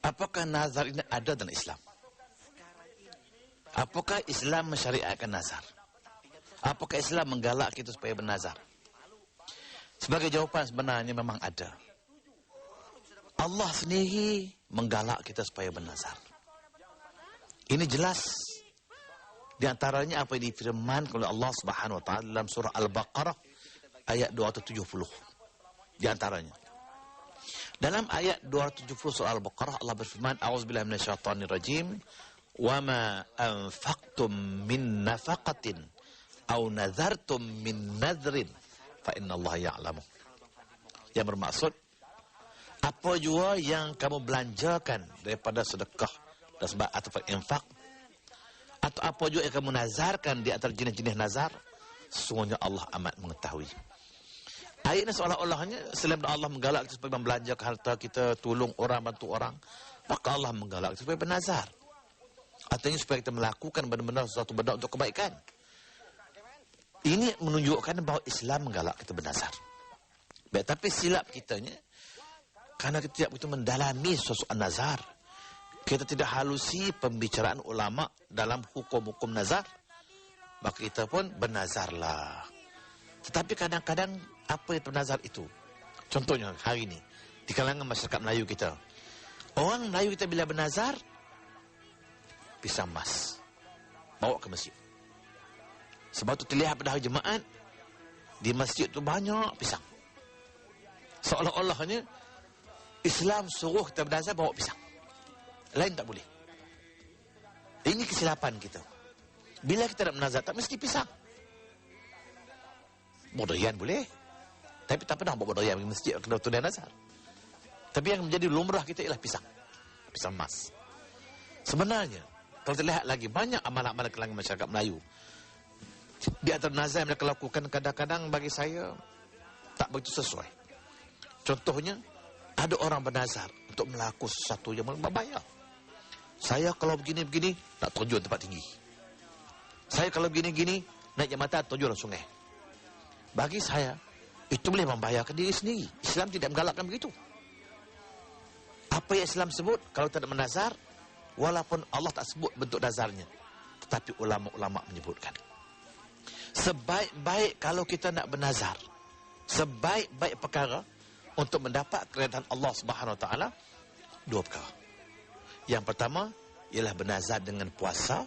Apakah nazar ini ada dalam Islam? Apakah Islam mensyariatkan nazar? Apakah Islam menggalak kita supaya bernazar? Sebagai jawapan sebenarnya memang ada. Allah sendiri menggalak kita supaya bernazar. Ini jelas. Di antaranya apa yang difirmankan oleh Allah Subhanahu wa taala dalam surah Al-Baqarah ayat 270. Di antaranya. Dalam ayat 270 surah Al-Baqarah Allah berfirman, "A'udzubillahi minasyaitonir rajim, wa ma anfaqtum min nafaqatin aw nadhartum min nadhrin fa innallaha ya'lamu." Yang bermaksud, apa jua yang kamu belanjakan daripada sedekah dan sebab atau infak, atau apa juga yang kamu nazarkan di antara jenis-jenis nazar, sesungguhnya Allah amat mengetahui. Ayat ini seolah-olahnya selain Allah menggalak kita supaya membelanjakan harta kita, tolong orang, bantu orang, maka Allah menggalak kita supaya bernazar. Artinya supaya kita melakukan benar-benar sesuatu benda untuk kebaikan. Ini menunjukkan bahawa Islam menggalak kita bernazar. Baik, tapi silap kitanya, karena kita tidak begitu mendalami sesuatu nazar, kita tidak halusi pembicaraan ulama dalam hukum-hukum nazar, maka kita pun bernazarlah. Tetapi kadang-kadang apa itu nazar itu? Contohnya hari ini di kalangan masyarakat Melayu kita, orang Melayu kita bila bernazar, pisang emas bawa ke masjid. Sebab itu terlihat pada hari Jumaat di masjid tu banyak pisang. Seolah-olahnya Islam suruh kita bernazar bawa pisang, lain tak boleh. Ini kesilapan kita. Bila kita nak bernazar tak mesti pisang. Bodoyan boleh, tapi tak pernah bawa bodoyan pergi masjid kena tunai nazar. Tapi yang menjadi lumrah kita ialah pisang, pisang emas. Sebenarnya kalau terlihat lagi banyak amalan-amalan kalangan masyarakat Melayu, di antara nazar yang mereka lakukan kadang-kadang bagi saya tak begitu sesuai. Contohnya, ada orang bernazar untuk melakukan sesuatu yang membayar. Saya kalau begini-begini nak terjun tempat tinggi. Saya kalau begini-begini naik jambatan terjun ke sungai. Bagi saya, itu boleh membahayakan diri sendiri. Islam tidak menggalakkan begitu. Apa yang Islam sebut, kalau tidak menazar, walaupun Allah tak sebut bentuk nazarnya, tetapi ulama-ulama menyebutkan. Sebaik-baik kalau kita nak bernazar, sebaik-baik perkara untuk mendapat keridhaan Allah Subhanahu wa taala, dua perkara. Yang pertama ialah bernazar dengan puasa,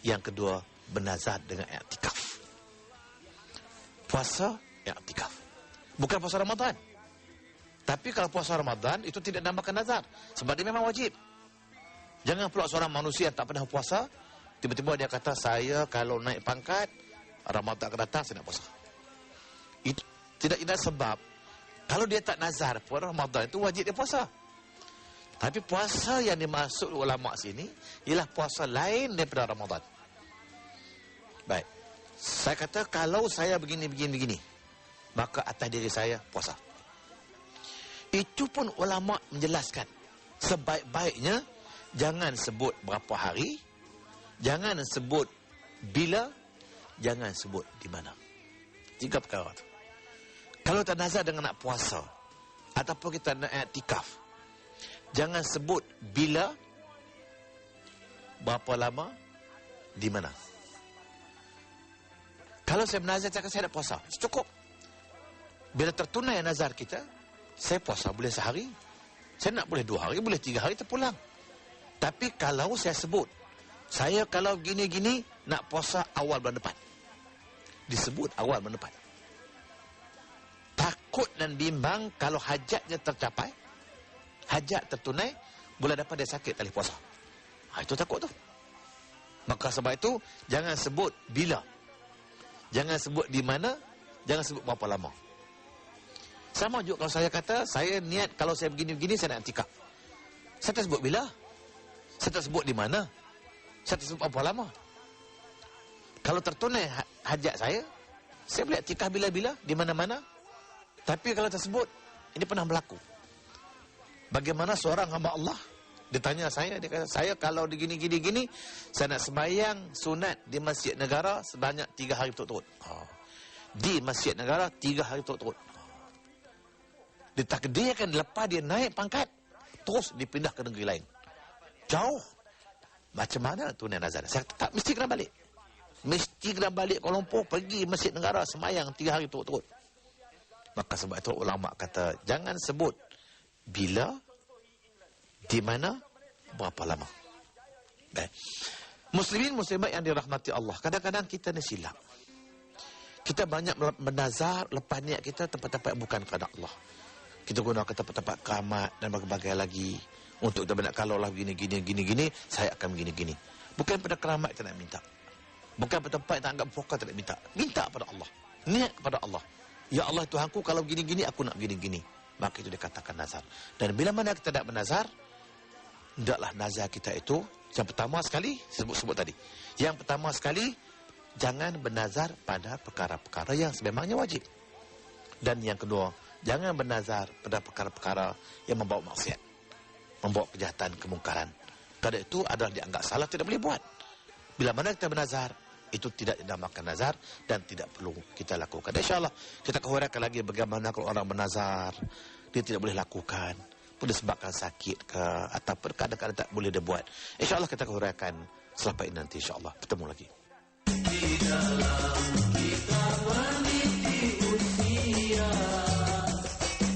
yang kedua bernazar dengan i'tikaf. Puasa, i'tikaf. Bukan puasa Ramadan. Tapi kalau puasa Ramadan itu tidak nambahkan nazar, sebab dia memang wajib. Jangan pula seorang manusia yang tak pernah puasa, tiba-tiba dia kata, saya kalau naik pangkat Ramadan akan datang saya nak puasa. Itu tidak sebab kalau dia tak nazar puasa Ramadan itu wajib dia puasa. Tapi puasa yang dimaksud ulama sini ialah puasa lain daripada Ramadan. Baik. Saya kata kalau saya begini, maka atas diri saya puasa. Itu pun ulama menjelaskan. Sebaik-baiknya jangan sebut berapa hari, jangan sebut bila, jangan sebut di mana. 3 perkara tu. Kalau tak nazar dengan nak puasa ataupun kita nak i'tikaf, jangan sebut bila, berapa lama, di mana. Kalau saya bernazar cakap saya nak puasa, cukup. Bila tertunai nazar kita, saya puasa boleh sehari, saya nak boleh 2 hari, boleh 3 hari terpulang. Tapi kalau saya sebut, saya kalau gini-gini nak puasa awal bulan depan, disebut awal bulan depan. Takut dan bimbang kalau hajatnya tercapai, hajat tertunai, bulan depan dia sakit tali puasa. Itu takut tu. Maka sebab itu jangan sebut bila, jangan sebut di mana, jangan sebut berapa lama. Sama juga kalau saya kata, saya niat kalau saya begini-begini, saya nak i'tikaf. Saya tak sebut bila, saya tak sebut di mana, saya tak sebut berapa lama. Kalau tertunai hajat saya boleh i'tikaf bila-bila, di mana-mana. Tapi kalau tersebut, ini pernah berlaku. Bagaimana seorang hamba Allah, dia tanya saya, dia kata, saya kalau gini-gini, saya nak sembahyang sunat di Masjid Negara sebanyak 3 hari turut-turut. Di Masjid Negara 3 hari turut-turut. Ditakdirkan lepas dia naik pangkat, terus dipindah ke negeri lain. Jauh. Macam mana tunai nazar? Saya tak mesti kena balik. Mesti kena balik Kuala Lumpur, pergi Masjid Negara, semayang 3 hari turut-turut. Maka sebab itu ulama kata, jangan sebut bila, di mana, berapa lama. Baik. Muslimin muslimat yang dirahmati Allah, kadang-kadang kita ni silap. Kita banyak bernazar lepas niat kita tempat-tempat bukan kepada Allah. Kita gunakan tempat-tempat keramat dan berbagai lagi untuk kita nak, kalau lah gini, saya akan gini. Bukan pada keramat kita nak minta. Bukan pada tempat yang anggap pokok tak nak minta. Minta pada Allah. Niat kepada Allah. Ya Allah Tuhanku, kalau gini-gini aku nak gini-gini. Maka itu dikatakan nazar. Dan bila mana kita nak bernazar, hendaklah nazar kita itu, yang pertama sekali, sebut tadi. Yang pertama sekali, jangan bernazar pada perkara-perkara yang sememangnya wajib. Dan yang kedua, jangan bernazar pada perkara-perkara yang membawa maksiat, membawa kejahatan, kemungkaran. Kerana itu adalah dianggap salah, tidak boleh buat. Bila mana kita bernazar, itu tidak dinamakan nazar dan tidak perlu kita lakukan. InsyaAllah kita akan huraikan lagi bagaimana kalau orang bernazar, dia tidak boleh lakukan, pun disebabkan sakit ke, ataupun kadang-kadang tak boleh dia buat. InsyaAllah kita akan huraikan selepas ini nanti, insyaAllah. Bertemu lagi. Di dalam kita meniti usia,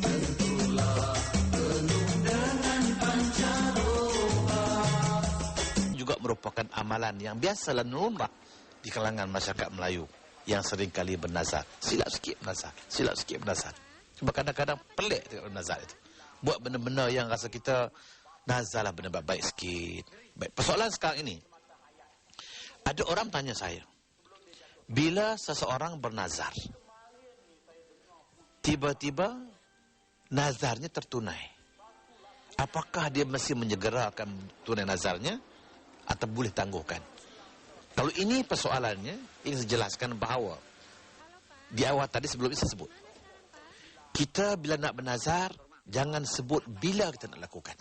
tentulah penuh dengan pancaroba. Juga merupakan amalan yang biasa dan lumrah di kalangan masyarakat Melayu yang seringkali bernazar. Silap sikit bernazar. Sebab kadang-kadang pelik dengan bernazar itu. Buat benda-benda yang rasa kita nazarlah benda baik sikit. Baik. Persoalan sekarang ini, ada orang tanya saya, bila seseorang bernazar, tiba-tiba nazarnya tertunai, apakah dia mesti menyegerakan tunai nazarnya atau boleh tangguhkan? Kalau ini persoalannya, ingin saya jelaskan bahawa di awal tadi sebelum ini saya sebut, kita bila nak bernazar, jangan sebut bila kita nak lakukan.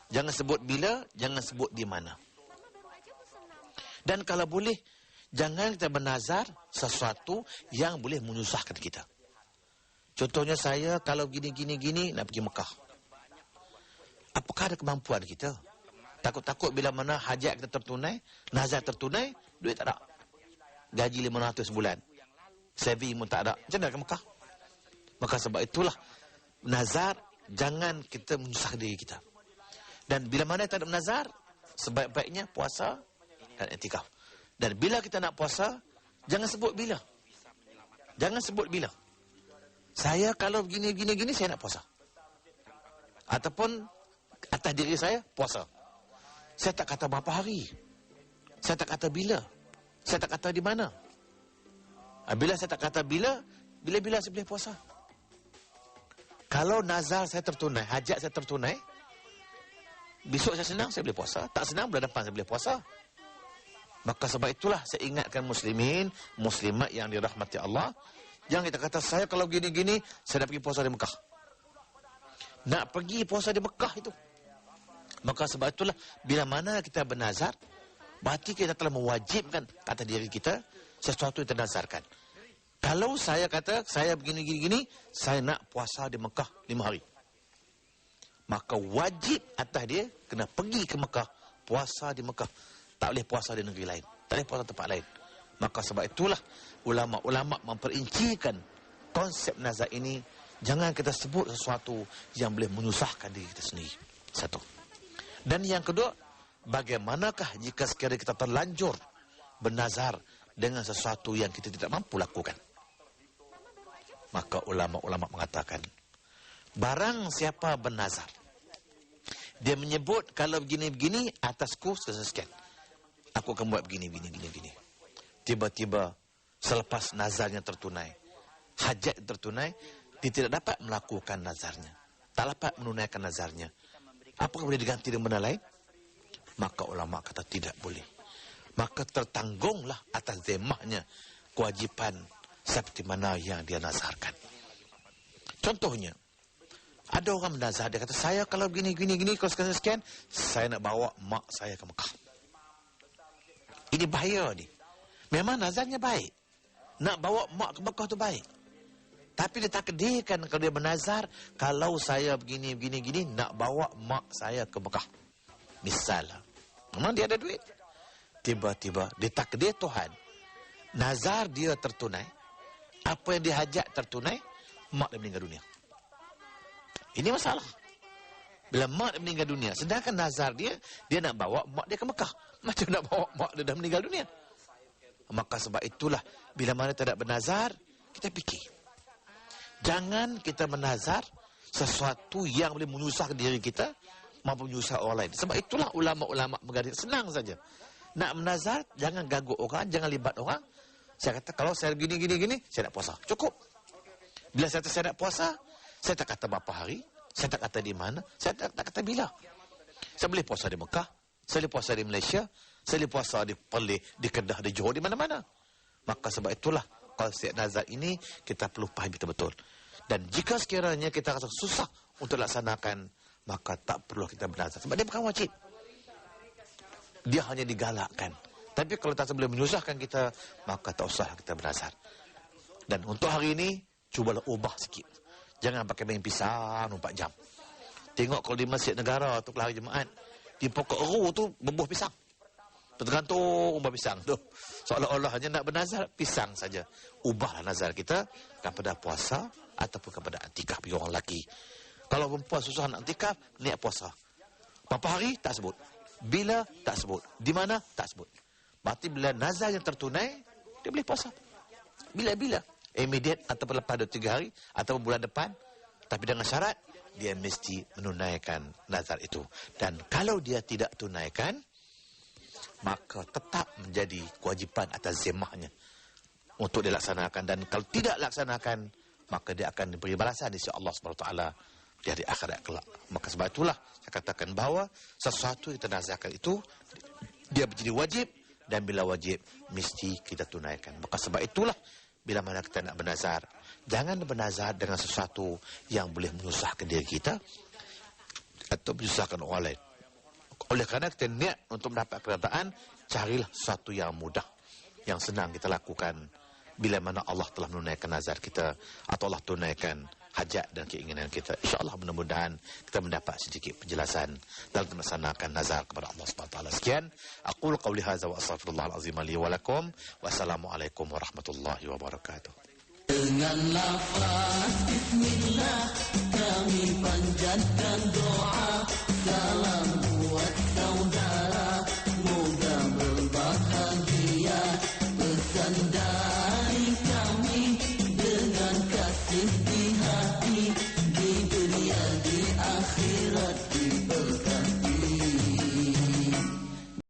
Jangan sebut bila, jangan sebut di mana. Dan kalau boleh, jangan kita bernazar sesuatu yang boleh menyusahkan kita. Contohnya saya, kalau gini, nak pergi Mekah. Apakah ada kemampuan kita? Takut-takut bila mana hajat kita tertunai, nazar tertunai, duit tak ada. Gaji 500 sebulan. Saving pun tak ada. Macam mana ke Mekah? Maka sebab itulah, nazar, jangan kita menyusahkan diri kita. Dan bila mana kita ada nazar, sebaik-baiknya puasa dan iktikaf. Dan bila kita nak puasa, jangan sebut bila. Jangan sebut bila. Saya kalau gini, saya nak puasa. Ataupun atas diri saya, puasa. Saya tak kata berapa hari. Saya tak kata bila. Saya tak kata di mana. Bila saya tak kata bila saya boleh puasa. Kalau nazar saya tertunai, hajat saya tertunai, besok saya senang, saya boleh puasa. Tak senang, bulan depan saya boleh puasa. Maka sebab itulah saya ingatkan muslimin, muslimat yang dirahmati Allah, jangan kita kata, saya kalau gini-gini, saya nak pergi puasa di Mekah. Nak pergi puasa di Mekah itu. Maka sebab itulah, bila mana kita bernazar, berarti kita telah mewajibkan kata diri kita, sesuatu yang ternazarkan. Kalau saya kata, saya begini-gini, saya nak puasa di Mekah 5 hari. Maka wajib atas dia, kena pergi ke Mekah, puasa di Mekah. Tak boleh puasa di negeri lain. Tak boleh puasa tempat lain. Maka sebab itulah, ulama-ulama memperincikan konsep nazar ini. Jangan kita sebut sesuatu yang boleh menyusahkan diri kita sendiri. Satu. Dan yang kedua, bagaimanakah jika sekiranya kita terlanjur bernazar dengan sesuatu yang kita tidak mampu lakukan? Maka ulama-ulama mengatakan, barang siapa bernazar, dia menyebut kalau begini-begini atasku sekian. Aku akan buat begini. Tiba-tiba selepas nazarnya tertunai, hajat tertunai, dia tidak dapat melakukan nazarnya. Tak dapat menunaikan nazarnya. Apakah boleh diganti dengan benda lain? Maka ulama kata tidak boleh. Maka tertanggunglah atas zemahnya kewajipan seperti mana yang dia nazarkan. Contohnya, ada orang bernazar, dia kata, saya kalau gini, kalau sekian, saya nak bawa mak saya ke Mekah. Ini bahaya ni. Memang nazarnya baik. Nak bawa mak ke Mekah tu baik. Tapi dia takdirkan kalau dia bernazar, kalau saya begini, nak bawa mak saya ke Mekah. Misalnya. Memang dia ada duit. Tiba-tiba ditakdir Tuhan. Nazar dia tertunai. Apa yang dihajat tertunai, mak dia meninggal dunia. Ini masalah. Bila mak dia meninggal dunia, sedangkan nazar dia nak bawa mak dia ke Mekah. Macam nak bawa mak dia dah meninggal dunia. Maka sebab itulah, bila mana tidak bernazar, kita fikir. Jangan kita menazar sesuatu yang boleh menyusahkan diri kita maupun menyusahkan orang lain. Sebab itulah ulama-ulama bergaris senang saja. Nak menazar, jangan ganggu orang, jangan libat orang. Saya kata, kalau saya gini, saya nak puasa. Cukup. Bila saya nak puasa, saya tak kata berapa hari, saya tak kata di mana, saya tak kata bila. Saya boleh puasa di Mekah, saya boleh puasa di Malaysia, saya boleh puasa di Perlis, di Kedah, di Johor, di mana-mana. Maka sebab itulah, konsep nazar ini kita perlu pahami betul-betul. Dan jika sekiranya kita rasa susah untuk laksanakan, maka tak perlu kita bernazar. Sebab dia bukan wajib. Dia hanya digalakkan. Tapi kalau tak boleh menyusahkan kita, maka tak usah kita bernazar. Dan untuk hari ini, cubalah ubah sikit. Jangan pakai main pisang 4 jam. Tengok kalau di masjid negara tu hari Jumaat, di pokok eru tu berbuah pisang. Tergantung ubah pisang tu. Seolah-olah hanya nak bernazar, pisang saja. Ubahlah nazar kita kepada puasa ataupun kepada i'tikaf bagi orang lelaki. Kalau perempuan susah nak i'tikaf, niat puasa. Berapa hari? Tak sebut. Bila? Tak sebut. Di mana? Tak sebut. Berarti bila nazar yang tertunai, dia boleh puasa. Bila-bila. Immediate ataupun lepas 2-3 hari ataupun bulan depan. Tapi dengan syarat, dia mesti menunaikan nazar itu. Dan kalau dia tidak tunaikan, maka tetap menjadi kewajipan atas zimmahnya untuk dilaksanakan. Dan kalau tidak laksanakan, maka dia akan diberi balasan di sisi Allah SWT di hari akhirat kelak. Maka sebab itulah saya katakan bahawa sesuatu yang kita nazarkan itu dia menjadi wajib, dan bila wajib mesti kita tunaikan. Maka sebab itulah bila mana kita nak bernazar, jangan bernazar dengan sesuatu yang boleh menyusahkan diri kita atau menyusahkan orang lain. Oleh kerana kita niat untuk mendapat keredaan, carilah sesuatu yang mudah, yang senang kita lakukan bila mana Allah telah menunaikan nazar kita atau Allah tunaikan hajat dan keinginan kita. InsyaAllah mudah-mudahan kita mendapat sedikit penjelasan dalam melaksanakan nazar kepada Allah SWT. Sekian, aqul qawli hadza wa astaghfirullahalazim li wa lakum. Wassalamualaikum warahmatullahi wabarakatuh. Dengan lafaz bismillah kami panjatkan doa.